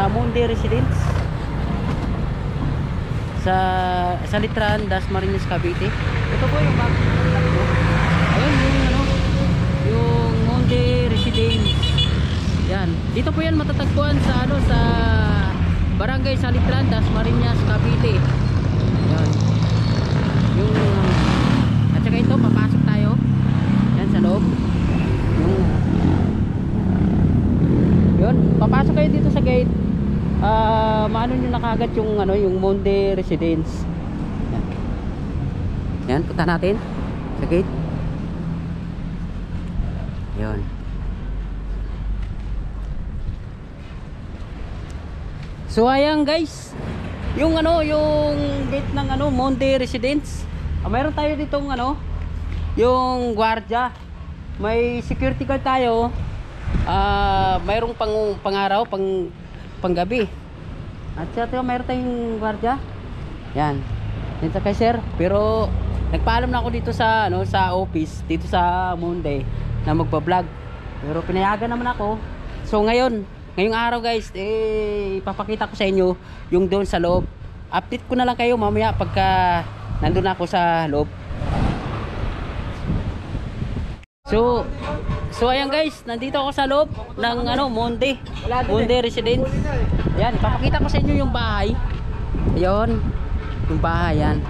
Monde Residence sa Litran, Dasmariñas, Cavite. Ito po yung bago. Ayun yung ano, yung Monde Residence. Yan. Dito po yan matatagpuan sa ano, sa Barangay Salitran, Dasmariñas, Cavite. Yan. Yung at saka ito, papasok tayo. Yan sa loob. Yun, papasok kayo dito sa gate. Maano nyo na kagad yung ano, yung Monde Residence. Yan. Yan, punta natin sa gate. Yun. So ayan guys, yung ano, yung gate ng ano, Monde Residence. Mayroon tayo ditong ano, yung gwardiya. May security guard tayo. Mayroong pangaraw, panggabi. At saka mayroon tayong gwardiya. Yan. Yan sa kay sir. Pero nagpaalam na ako dito sa ano, sa office dito sa Monde na magba-vlog. Pero pinayagan naman ako. So ngayong araw guys, ipapakita ko sa inyo yung doon sa loob. Update ko na lang kayo mamaya pagka nandun ako sa loob. So ayan guys, nandito ako sa loob ng ano, Monde Residence. Yan, ipapakita ko sa inyo yung bahay. Ayun, yung bahay yan.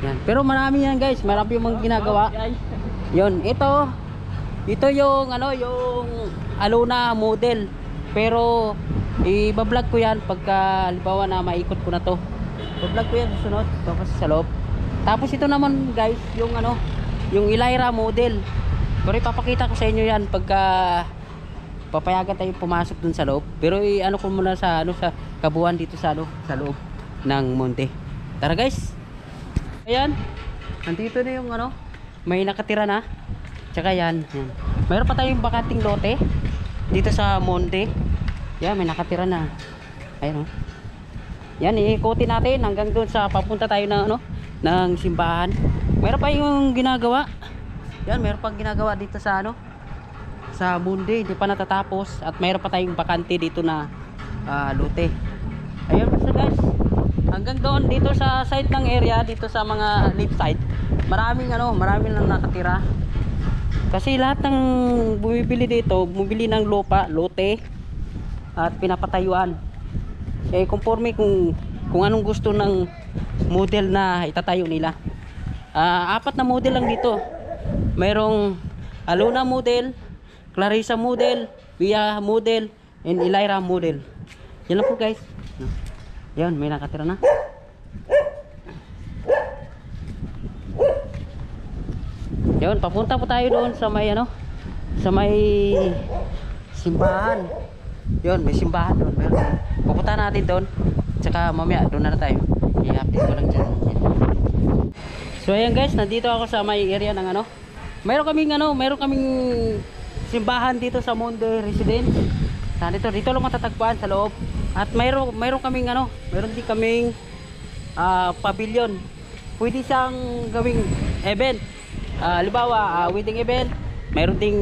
Yan. Pero marami yan guys, marami yung mga ginagawa. Yun, ito yung ano, yung Alona model. Pero i-vlog ko yan pagka halimbawa na maikot ko na to. I-vlog ko yan susunod, tapos sa loob. Tapos ito naman guys, yung ano, yung Elira model. Pero ipapakita ko sa inyo yan pagka papayagan tayo pumasok dun sa loob. Pero ano ko muna sa ano, sa kabuuan dito sa ano, sa loob ng Monde. Tara guys. Ayan. Nandito na yung ano, may nakatira na. Tsaka yan. Mayroon pa tayong bakanting lote dito sa Monde. Yan, may nakatira na. Ayun oh. Yan, iikutin natin hanggang doon sa papunta tayo ng ano, ng simbahan. Mayroon pa yung ginagawa. Yan, mayroon pang ginagawa dito sa ano, sa Monde, hindi pa natatapos. At mayroon pa tayong bakante dito na lote. Ayun basta guys, hanggang doon dito sa side ng area, dito sa mga left side, maraming ano, maraming lang nakatira. Kasi lahat ng bumibili dito, bumibili ng lupa, lote at pinapatayuan. Conforme kung anong gusto ng model na itatayo nila. Apat na model lang dito. Mayroong Alona model, Clarissa model, Via model, and Elira model. Yan lang po guys. Yan, may nakatira na. Yan, papunta po tayo doon sa may ano, sa may simbahan. Yan, may simbahan doon. Pupunta natin doon. Tsaka mamaya doon na tayo. I-update ko lang dyan. So ayan guys, nandito ako sa may area ng ano, mayroon kaming simbahan dito sa Monde Residence. Dito lang matatagpuan sa loob. At mayroon kaming ano, mayroon din kaming pavilion. Pwede siyang gawing event. Halimbawa, wedding event, mayroon ding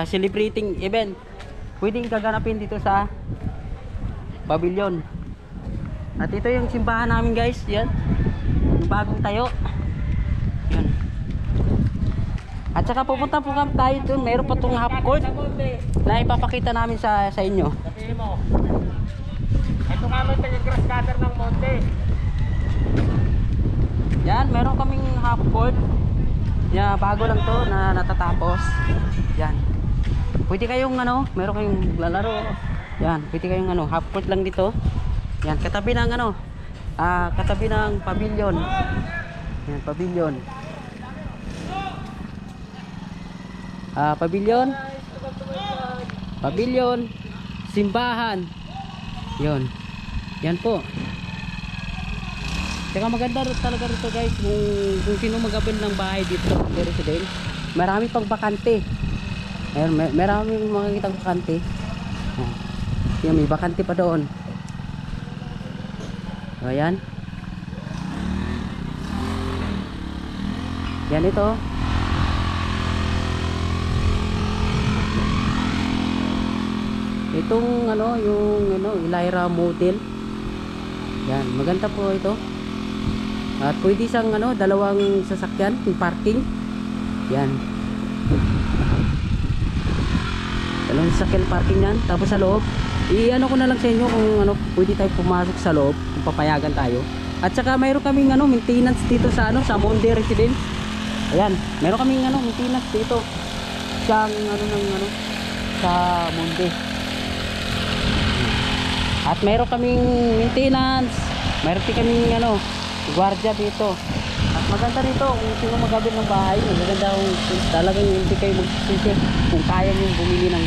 celebrating event. Pwedeng gaganapin dito sa pavilion. At ito yung simbahan namin guys, yan. Yung bagong tayo. Yan. At saka pupunta po kami tayo doon. Mayroon pa itong half court na ipapakita namin sa inyo. Sabihin mo, ito nga may grass cutter ng Monde. Yan, meron kaming half court. Yan, bago lang to na natatapos. Yan. Pwede kayong ano, meron kayong lalaro. Yan, pwede kayong ano, half court lang dito. Yan, katabi ng ano, katabi ng pavilion. Yan, pavilion. Pavilion, simbahan. Yon. Yan po. Tsaka maganda talaga rito guys, kung sino mag-avail ng bahay dito sa Residence. Marami pang bakante. Marami makikitang bakante. Yan, may bakante pa doon. So, ayan. Yan ito. Itong ano, yung ano, Elira model. Yan, maganda po ito. At pwede siyang ano, dalawang sasakyan, yung parking. Yan. Dalawang sasakyan parking yan. Tapos sa loob, i-ano ko na lang sa inyo kung ano, pwede tayo pumasok sa loob, kung papayagan tayo. At saka mayroon kaming ano, maintenance dito sa ano, sa Monde Residence. Ayan, mayroon kaming ano, maintenance dito. Sa ano ng ano, sa Monde. At mayroon kaming maintenance, mayroon din kaming ano, gwardiya dito. At maganda nito kung sino magabil ng bahay, maganda kung talagang hindi kayo magsisisi kung kaya nyo bumili ng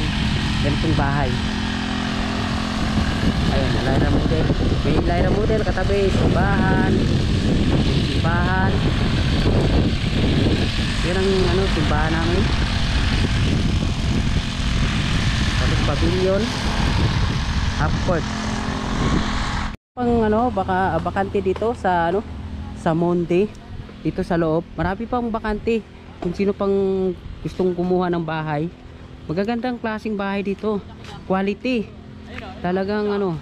ganitong bahay. Ayun, Elira model. May Elira model katabi, simbahan. Simbahan. Yun ang ano, simbahan namin. Tapos pavilion. Half court. Pang ano, baka bakante dito sa ano, sa Monde, dito sa loob. Marami pang bakante. Kung sino pang gustong kumuha ng bahay. Magagandang klaseng bahay dito. Quality. Talagang ano,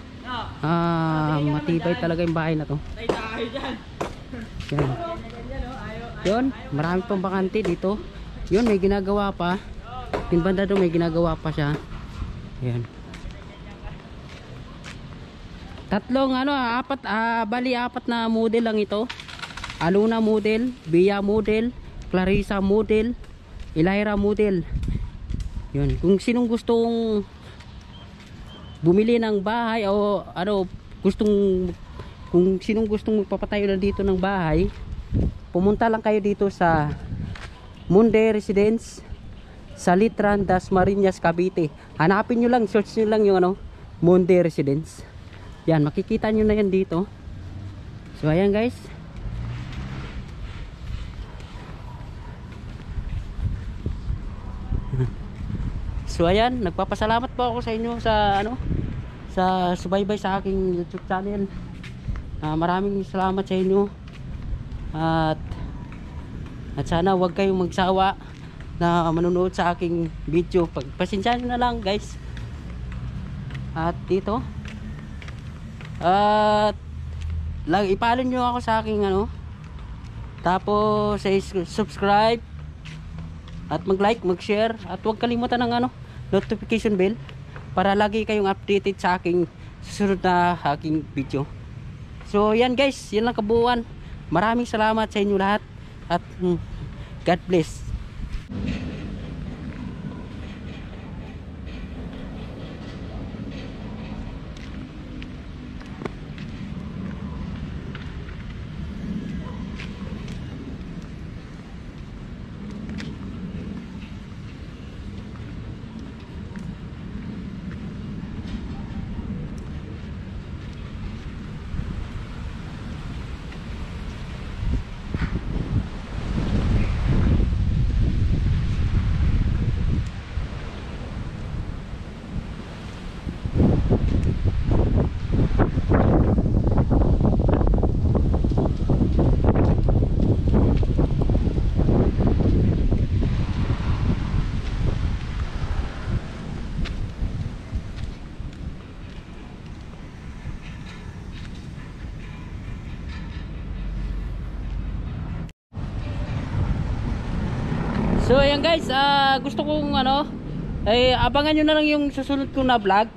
matibay talaga yung bahay na to. Yan. Yun, marami pang bakante dito. Yun, may ginagawa pa. Yung banda doon may ginagawa pa siya. Yan. Tatlong ano, bali apat na model lang ito. Aluna model, Bia model, Clarissa model, Elira model. Yun, kung sinong gustong bumili ng bahay o ano, kung sinong gustong magpapatayo na dito ng bahay, pumunta lang kayo dito sa Monde Residence sa Litran, Dasmariñas, Cavite. Hanapin nyo lang, search nyo lang yung ano, Monde Residence. Yan, makikita nyo na yan dito. So ayan guys. So ayan, nagpapasalamat po ako sa inyo sa ano, sa subaybay sa aking YouTube channel. Maraming salamat sa inyo. At sana huwag kayong magsawa na manonood sa aking video. Pagpasensyahan nyo na lang guys. At dito, at ipalo nyo ako sa aking ano, tapos subscribe at mag-like, mag-share, at huwag kalimutan ng ano, notification bell para lagi kayong updated sa aking susunod na aking video. So yan guys, yan lang kabuuan. Maraming salamat sa inyo lahat at God bless. So ayan guys, gusto kong ano, abangan nyo na lang yung susunod kong na vlog.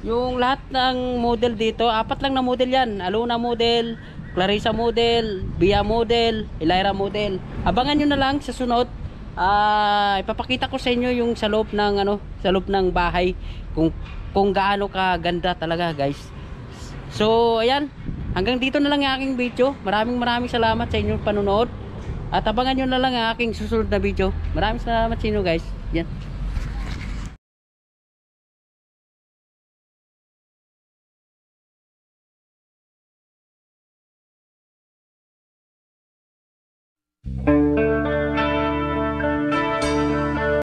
Yung lahat ng model dito, apat lang na model yan. Aluna model, Clarissa model, Bia model, Elira model. Abangan nyo na lang sa sunod. Ipapakita ko sa inyo yung sa loob ng ano, sa loob ng bahay, kung gaano ka ganda talaga guys. So ayan, hanggang dito na lang yung aking video. Maraming salamat sa inyong panonood. At abangan nyo na lang ang aking susunod na video. Maraming salamat sa inyo guys. Yan.